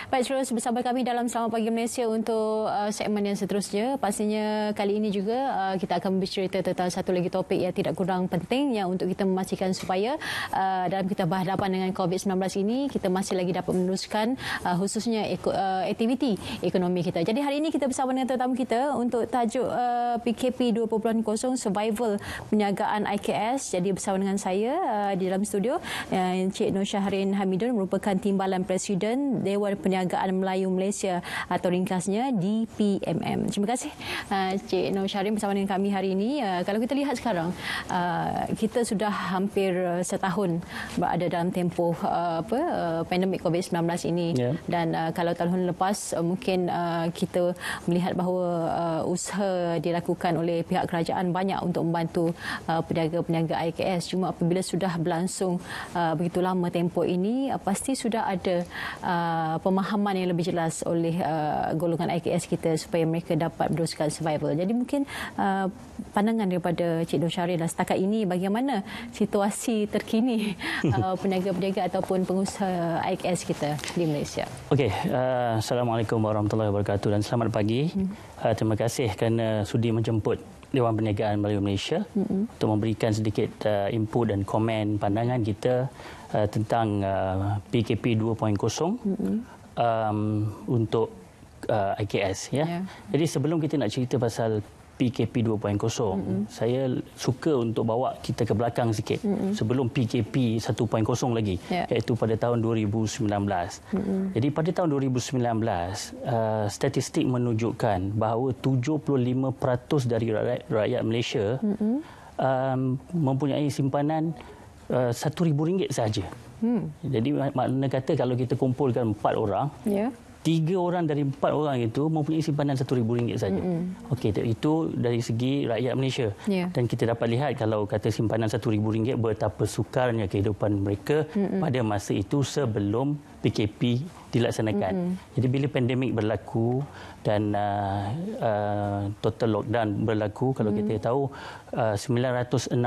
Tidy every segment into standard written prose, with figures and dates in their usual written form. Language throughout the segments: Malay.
Baik, terus bersama kami dalam Selamat Pagi Malaysia untuk segmen yang seterusnya. Pastinya kali ini juga kita akan bercerita tentang satu lagi topik yang tidak kurang penting yang untuk kita memastikan supaya dalam kita berhadapan dengan COVID-19 ini kita masih lagi dapat meneruskan khususnya aktiviti ekonomi kita. Jadi hari ini kita bersama dengan tetamu kita untuk tajuk PKP 2.0 Survival Perniagaan IKS. Jadi bersama dengan saya di dalam studio Encik Nur Shahrin Hamidun merupakan Timbalan Presiden Dewan Perniagaan Melayu Malaysia atau ringkasnya DPMM. Terima kasih Encik Nur Shahrin bersama dengan kami hari ini. Kalau kita lihat sekarang kita sudah hampir setahun berada dalam tempoh pandemik COVID-19 ini dan kalau tahun lepas mungkin kita melihat bahawa usaha dilakukan oleh pihak kerajaan banyak untuk membantu peniaga-peniaga IKS. Cuma apabila sudah berlangsung begitu lama tempoh ini, pasti sudah ada pemahaman yang lebih jelas oleh golongan IKS kita supaya mereka dapat meneruskan survival. Jadi mungkin pandangan daripada Cik Nur Shahrin setakat ini bagaimana situasi terkini peniaga-peniaga ataupun pengusaha IKS kita di Malaysia. Okey, Assalamualaikum warahmatullahi wabarakatuh dan selamat pagi. Terima kasih kerana sudi menjemput Dewan Perniagaan Melayu Malaysia untuk memberikan sedikit input dan komen pandangan kita tentang PKP 2.0 untuk IKS. Jadi sebelum kita nak cerita pasal PKP 2.0, saya suka untuk bawa kita ke belakang sikit sebelum PKP 1.0 lagi, iaitu pada tahun 2019. Jadi pada tahun 2019, statistik menunjukkan bahawa 75% dari rakyat Malaysia mempunyai simpanan RM1,000 sahaja. Jadi makna kata kalau kita kumpulkan 4 orang, 3 orang dari 4 orang itu mempunyai simpanan RM1,000 saja. Okey, itu dari segi rakyat Malaysia. Dan kita dapat lihat kalau kata simpanan RM1,000 betapa sukarnya kehidupan mereka pada masa itu sebelum PKP dilaksanakan. Jadi bila pandemik berlaku dan total lockdown berlaku, kalau kita tahu 960,000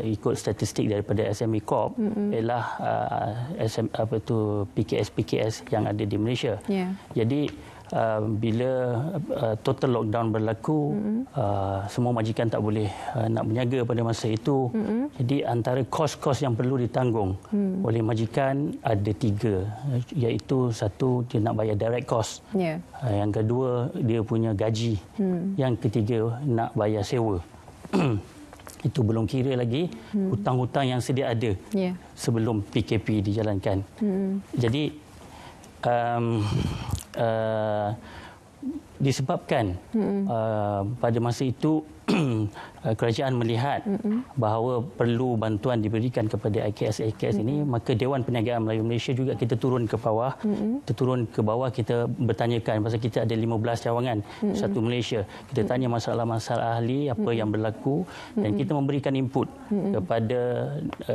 ikut statistik daripada SME Corp ialah PKS yang ada di Malaysia. Jadi bila total lockdown berlaku, semua majikan tak boleh nak berniaga pada masa itu. Jadi antara kos-kos yang perlu ditanggung oleh majikan ada 3, iaitu satu, dia nak bayar direct cost. Yang kedua, dia punya gaji. Yang ketiga, nak bayar sewa. Itu belum kira lagi hutang-hutang yang sedia ada sebelum PKP dijalankan. Jadi disebabkan pada masa itu kerajaan melihat bahawa perlu bantuan diberikan kepada IKS ini, maka Dewan Perniagaan Melayu Malaysia juga kita turun ke bawah. Kita turun ke bawah, kita bertanyakan pasal kita ada 15 cawangan satu Malaysia. Kita tanya masalah-masalah ahli apa yang berlaku dan kita memberikan input kepada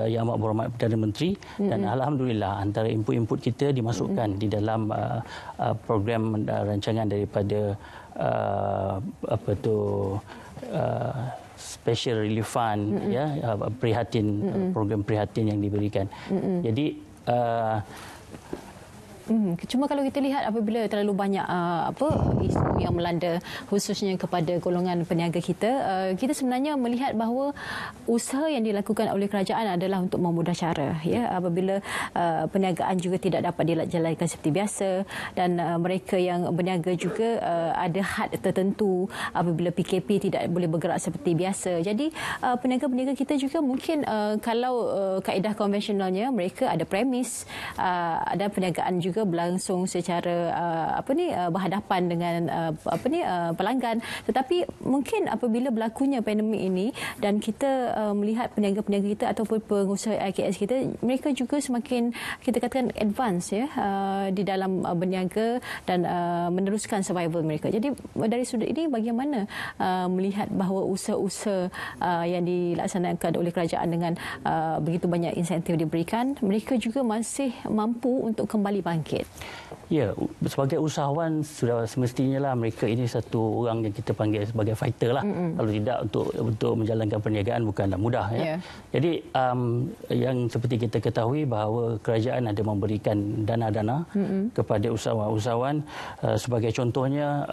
Yang Amat Berhormat Perdana Menteri dan alhamdulillah antara input-input kita dimasukkan di dalam program rancangan daripada Special Relief Fund, prihatin, program prihatin yang diberikan. Jadi cuma kalau kita lihat apabila terlalu banyak isu yang melanda khususnya kepada golongan peniaga kita, kita sebenarnya melihat bahawa usaha yang dilakukan oleh kerajaan adalah untuk memudah cara, apabila perniagaan juga tidak dapat dijalankan seperti biasa dan mereka yang berniaga juga ada had tertentu apabila PKP tidak boleh bergerak seperti biasa. Jadi peniaga-peniaga kita juga mungkin kalau kaedah konvensionalnya mereka ada premis, ada perniagaan juga berlangsung secara berhadapan dengan pelanggan, tetapi mungkin apabila berlakunya pandemik ini dan kita melihat peniaga-peniaga kita ataupun pengusaha IKS kita, mereka juga semakin kita katakan advance di dalam berniaga dan meneruskan survival mereka. Jadi dari sudut ini bagaimana melihat bahawa usaha-usaha yang dilaksanakan oleh kerajaan dengan begitu banyak insentif diberikan, mereka juga masih mampu untuk kembali bangkit bangkit? Ya, sebagai usahawan sudah semestinya lah mereka ini satu orang yang kita panggil sebagai fighter lah. Kalau tidak untuk menjalankan perniagaan bukanlah mudah. Ya. Jadi yang seperti kita ketahui bahawa kerajaan ada memberikan dana-dana kepada usahawan-usahawan. Sebagai contohnya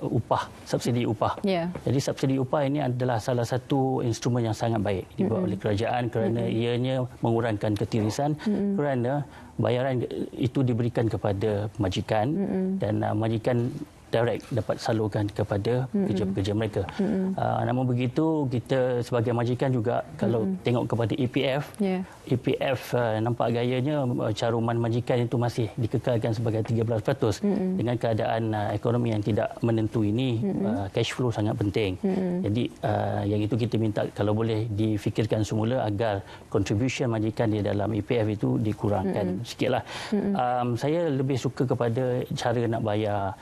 upah, subsidi upah. Jadi subsidi upah ini adalah salah satu instrumen yang sangat baik dibuat oleh kerajaan kerana ianya mengurangkan ketirisan kerana bayaran itu diberikan kepada majikan dan majikan direct dapat salurkan kepada pekerja-pekerja mereka. Namun begitu, kita sebagai majikan juga kalau tengok kepada EPF, EPF nampak gayanya caruman majikan itu masih dikekalkan sebagai 13%. Dengan keadaan ekonomi yang tidak menentu ini, cash flow sangat penting. Jadi yang itu kita minta kalau boleh difikirkan semula agar contribution majikan di dalam EPF itu dikurangkan sikitlah. Saya lebih suka kepada cara nak bayar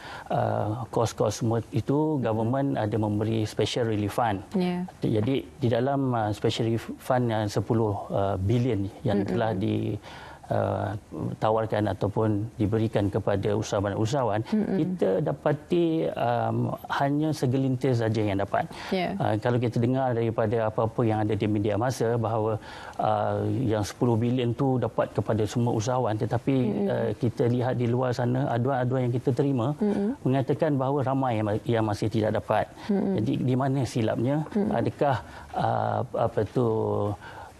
kos-kos semua itu. Government ada memberi special relief fund. Jadi di dalam special relief fund 10 bilion yang telah ditawarkan ataupun diberikan kepada usahawan-usahawan, kita dapati hanya segelintir saja yang dapat. Kalau kita dengar daripada apa-apa yang ada di media masa bahawa yang 10 bilion tu dapat kepada semua usahawan, tetapi kita lihat di luar sana aduan-aduan yang kita terima mengatakan bahawa ramai yang masih tidak dapat. Jadi di mana silapnya? Adakah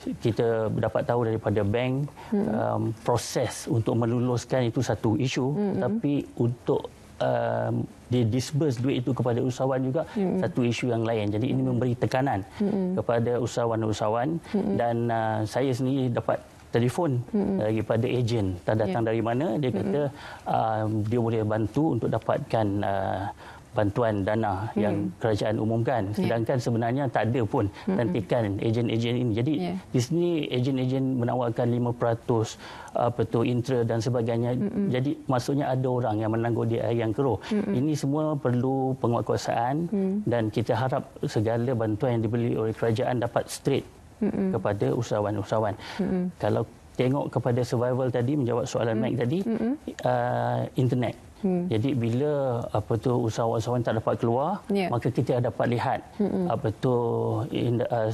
kita dapat tahu daripada bank proses untuk meluluskan itu satu isu, tapi untuk di-disburse duit itu kepada usahawan juga satu isu yang lain. Jadi ini memberi tekanan kepada usahawan-usahawan dan saya sendiri dapat telefon daripada ejen datang dari mana, dia kata dia boleh bantu untuk dapatkan bantuan dana yang kerajaan umumkan, sedangkan sebenarnya tak ada pun rantikan ejen-ejen ini. Jadi di sini ejen-ejen menawarkan 5% intra dan sebagainya. Jadi maksudnya ada orang yang menanggung di air yang keruh. Ini semua perlu penguatkuasaan dan kita harap segala bantuan yang diberi oleh kerajaan dapat straight kepada usahawan-usahawan. Kalau tengok kepada survival tadi, menjawab soalan Mike tadi, internet. Jadi bila usahawan-usahawan tak dapat keluar, maka kita dapat lihat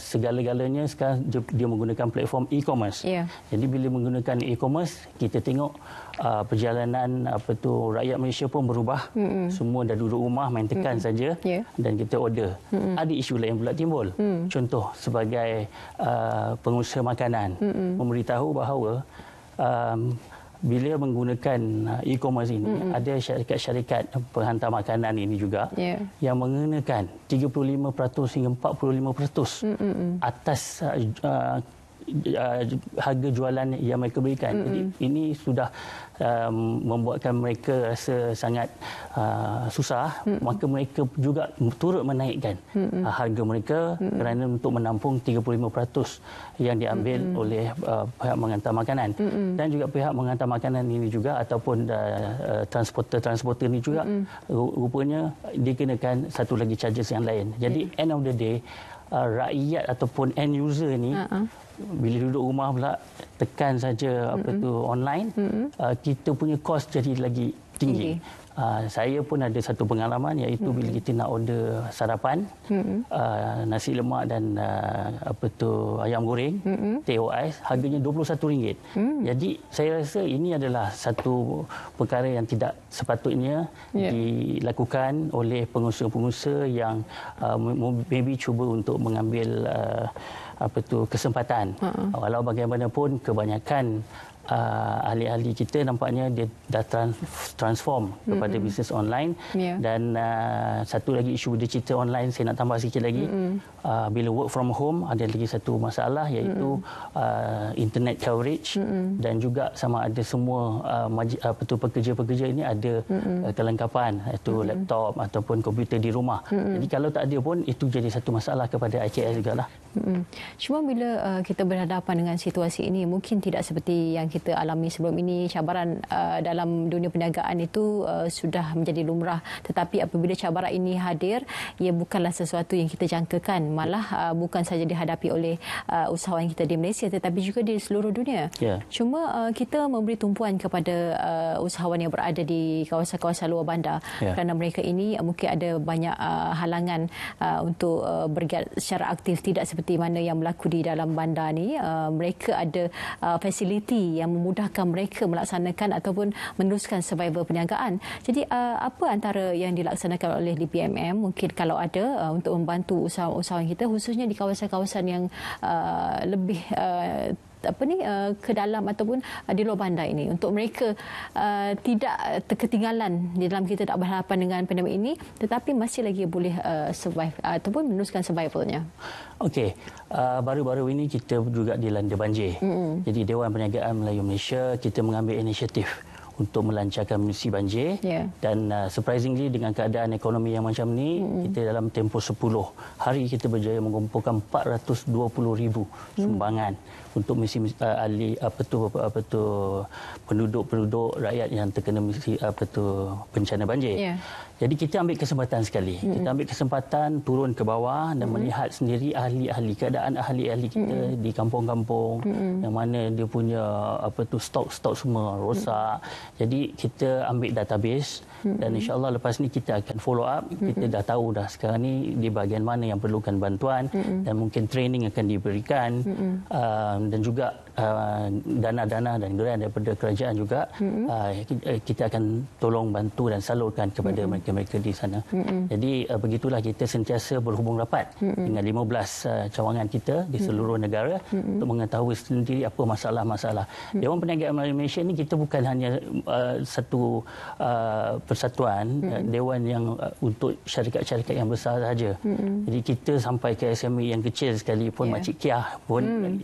segala-galanya sekarang dia menggunakan platform e-commerce. Jadi bila menggunakan e-commerce, kita tengok perjalanan rakyat Malaysia pun berubah. Semua dah duduk rumah main tekan saja dan kita order. Ada isu lain pula timbul. Contoh sebagai pengusaha makanan memberitahu bahawa bila menggunakan e-commerce ini, ada syarikat-syarikat penghantar makanan ini juga yang mengenakan 35% hingga 45% atas harga jualan yang mereka berikan. Jadi ini sudah membuatkan mereka rasa sangat susah, maka mereka juga turut menaikkan harga mereka kerana untuk menampung 35% yang diambil oleh pihak menghantar makanan. Dan juga pihak menghantar makanan ini juga ataupun transporter ini juga rupanya dikenakan satu lagi charges yang lain. Jadi end of the day, rakyat ataupun end user ni bila duduk rumah pula tekan saja online, kita punya kos jadi lagi tinggi. Saya pun ada satu pengalaman, iaitu bila kita nak order sarapan, nasi lemak dan ayam goreng, teh ais, harganya RM21. Jadi saya rasa ini adalah satu perkara yang tidak sepatutnya dilakukan oleh pengusaha-pengusaha yang maybe cuba untuk mengambil kesempatan. Walau bagaimanapun, kebanyakan ahli-ahli kita nampaknya dia dah transform kepada bisnes online. Dan satu lagi isu digital online saya nak tambah sikit lagi, bila work from home ada lagi satu masalah, iaitu internet coverage dan juga sama ada semua pekerja-pekerja ini ada kelengkapan, iaitu laptop ataupun komputer di rumah. Jadi kalau tak ada pun itu jadi satu masalah kepada IKS juga lah. Cuma bila kita berhadapan dengan situasi ini, mungkin tidak seperti yang kita alami sebelum ini. Cabaran dalam dunia perniagaan itu sudah menjadi lumrah. Tetapi apabila cabaran ini hadir, ia bukanlah sesuatu yang kita jangkakan. Malah bukan saja dihadapi oleh usahawan kita di Malaysia, tetapi juga di seluruh dunia. Cuma kita memberi tumpuan kepada usahawan yang berada di kawasan-kawasan luar bandar, kerana mereka ini mungkin ada banyak halangan untuk bergerak secara aktif, tidak seperti mana yang berlaku di dalam bandar ni. Mereka ada fasiliti yang memudahkan mereka melaksanakan ataupun meneruskan survival perniagaan. Jadi apa antara yang dilaksanakan oleh DPMM mungkin kalau ada untuk membantu usahawan kita, khususnya di kawasan-kawasan yang lebih ke dalam ataupun di luar bandar ini, untuk mereka tidak ketinggalan di dalam kita tak berhadapan dengan pandemik ini, tetapi masih lagi boleh survive ataupun meneruskan survivalnya. Okey, baru-baru ini kita juga dilanda banjir. Jadi Dewan Perniagaan Melayu Malaysia kita mengambil inisiatif untuk melancarkan misi banjir, dan surprisingly dengan keadaan ekonomi yang macam ni, kita dalam tempoh 10 hari kita berjaya mengumpulkan 420,000 sumbangan untuk misi ahli penduduk rakyat yang terkena misi bencana banjir. Jadi kita ambil kesempatan sekali. Kita ambil kesempatan turun ke bawah dan melihat sendiri keadaan ahli-ahli kita di kampung-kampung yang mana dia punya stok semua rosak. Jadi kita ambil database dan insya-Allah lepas ni kita akan follow up. Kita dah tahu dah sekarang ni di bahagian mana yang perlukan bantuan dan mungkin training akan diberikan, dan juga dana-dana dan geran daripada kerajaan juga kita akan tolong bantu dan salurkan kepada mereka di sana. Jadi begitulah kita sentiasa berhubung rapat dengan 15 cawangan kita di seluruh negara untuk mengetahui sendiri apa masalah-masalah. Dewan Perniagaan Melayu Malaysia ni kita bukan hanya satu persatuan, dewan yang untuk syarikat-syarikat yang besar sahaja. Jadi kita sampai ke SME yang kecil sekalipun, Makcik Kiah pun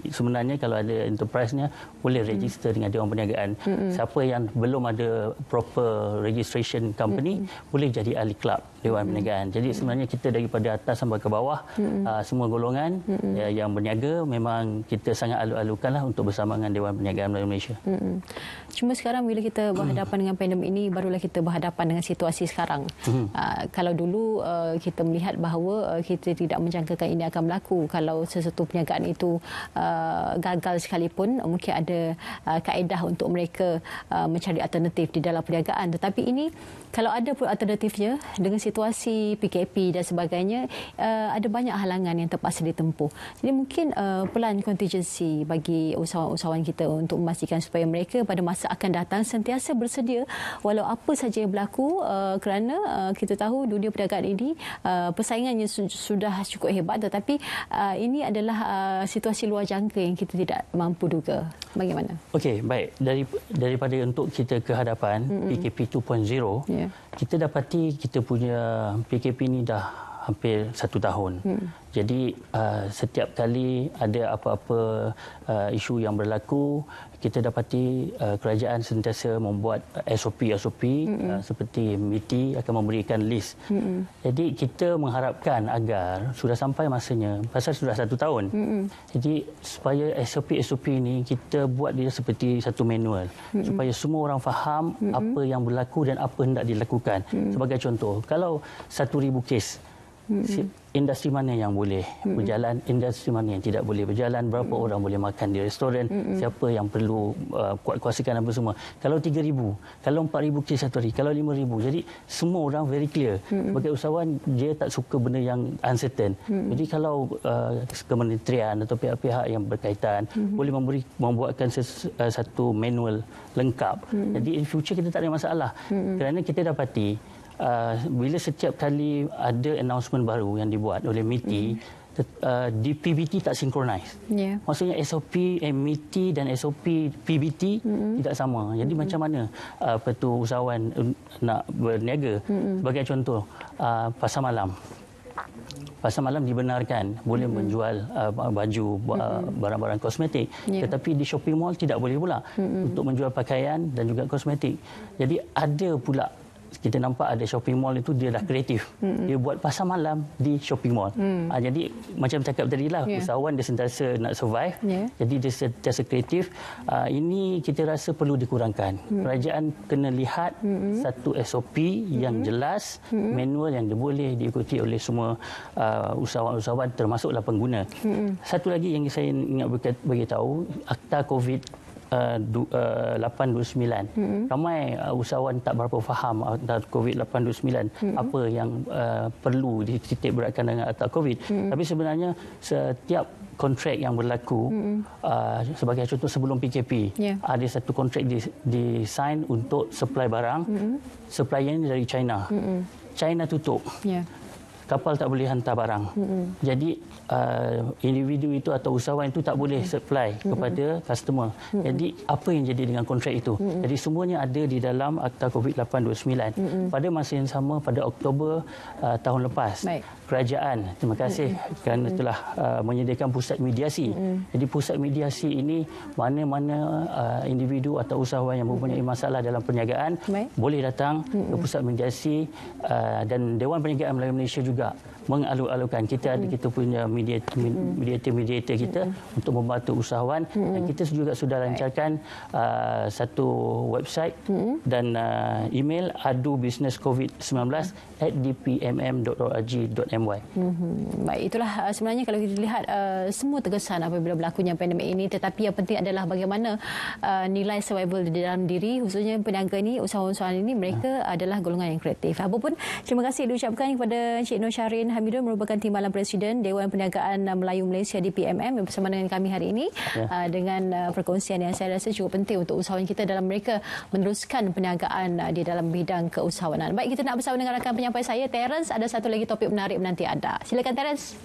sebenarnya kalau ada enterprise-nya boleh register dengan Dewan Perniagaan. Siapa yang belum ada proper registration company boleh jadi ahli kelab Dewan Perniagaan. Jadi sebenarnya kita daripada atas sampai ke bawah, semua golongan yang berniaga memang kita sangat alu-alukanlah untuk bersama dengan Dewan Perniagaan Melayu Malaysia. Cuma sekarang bila kita berhadapan dengan pandemik ini, barulah kita berhadapan dengan situasi sekarang. Kalau dulu kita melihat bahawa kita tidak menjangkakan ini akan berlaku. Kalau sesuatu perniagaan itu gagal sekalipun, mungkin ada kaedah untuk mereka mencari alternatif di dalam perniagaan. Tetapi ini kalau ada pun alternatifnya, dengan situasi PKP dan sebagainya, ada banyak halangan yang terpaksa ditempuh. Jadi mungkin pelan kontingensi bagi usahawan-usahawan kita untuk memastikan supaya mereka pada masa akan datang sentiasa bersedia walau apa saja yang berlaku, kerana kita tahu dunia perniagaan ini persaingannya sudah cukup hebat, tetapi ini adalah situasi luar jangka yang kita tidak mampu duga. Bagaimana? Okey, baik. Daripada untuk kita ke hadapan PKP 2.0, kita dapati kita punya PKP ni dah hampir 1 tahun. Jadi setiap kali ada apa-apa isu yang berlaku, kita dapati kerajaan sentiasa membuat SOP seperti MITI akan memberikan list. Jadi kita mengharapkan agar sudah sampai masanya, pasal sudah 1 tahun. Jadi supaya SOP ini kita buat dia seperti satu manual, supaya semua orang faham apa yang berlaku dan apa hendak dilakukan. Sebagai contoh, kalau 1,000 kes, industri mana yang boleh berjalan, industri mana yang tidak boleh berjalan, berapa orang boleh makan di restoran, siapa yang perlu kuasakan apa semua. Kalau 3,000, kalau 4,000 kes satu hari, kalau 5,000. Jadi memang orang very clear. Sebagai usahawan, dia tak suka benda yang uncertain. Jadi kalau kementerian atau pihak-pihak yang berkaitan boleh membuatkan satu manual lengkap. Jadi in future kita tak ada masalah. Kerana kita dapati bila setiap kali ada announcement baru yang dibuat oleh MITI, di PBT tak synchronize. Maksudnya SOP MITI dan SOP PBT tidak sama. Jadi macam mana usahawan nak berniaga? Sebagai contoh, pasar malam. Pasar malam dibenarkan boleh menjual baju, barang-barang kosmetik, tetapi di shopping mall tidak boleh pula untuk menjual pakaian dan juga kosmetik. Jadi ada pula kita nampak ada shopping mall itu dia dah kreatif. Dia buat pasar malam di shopping mall. Jadi macam cakap tadi lah, usahawan dia sentiasa nak survive. Jadi dia sentiasa kreatif. Ini kita rasa perlu dikurangkan. Kerajaan kena lihat satu SOP yang jelas, manual yang boleh diikuti oleh semua usahawan-usahawan termasuklah pengguna. Satu lagi yang saya ingat beritahu, Akta COVID 829. Ramai usahawan tak berapa faham COVID 829 apa yang perlu dititik beratkan dengan Akta COVID. Tapi sebenarnya setiap kontrak yang berlaku, sebagai contoh sebelum PKP, ada satu kontrak di-sign untuk supply barang. Supplier ini dari China. China tutup. Kapal tak boleh hantar barang. Jadi individu itu atau usahawan itu tak boleh supply kepada customer. Jadi apa yang jadi dengan kontrak itu? Jadi semuanya ada di dalam Akta COVID 829. Pada masa yang sama pada Oktober tahun lepas, kerajaan, terima kasih kerana telah menyediakan pusat mediasi. Jadi pusat mediasi ini mana-mana individu atau usahawan yang mempunyai masalah dalam perniagaan boleh datang ke pusat mediasi, dan Dewan Perniagaan Melayu Malaysia juga mengalur-alurkan. Kita punya mediator kita untuk membantu usahawan, dan kita juga sudah lancarkan satu website dan email adubusinesscovid19@dpmm.org.my. Baik, itulah sebenarnya kalau kita lihat semua terkesan apabila berlakunya pandemik ini, tetapi yang penting adalah bagaimana nilai survival di dalam diri, khususnya peniaga ini, usahawan-usahawan ini, mereka adalah golongan yang kreatif. Apapun, terima kasih diucapkan kepada Encik Nur Shahrin Hamidun, merupakan Timbalan Presiden Dewan Perniagaan Melayu Malaysia DPMM, yang bersama dengan kami hari ini dengan perkongsian yang saya rasa cukup penting untuk usahawan kita dalam mereka meneruskan perniagaan di dalam bidang keusahawanan. Baik, kita nak bersama dengan rakan penyampai saya, Terence. Ada satu lagi topik menarik menanti anda. Silakan, Terence.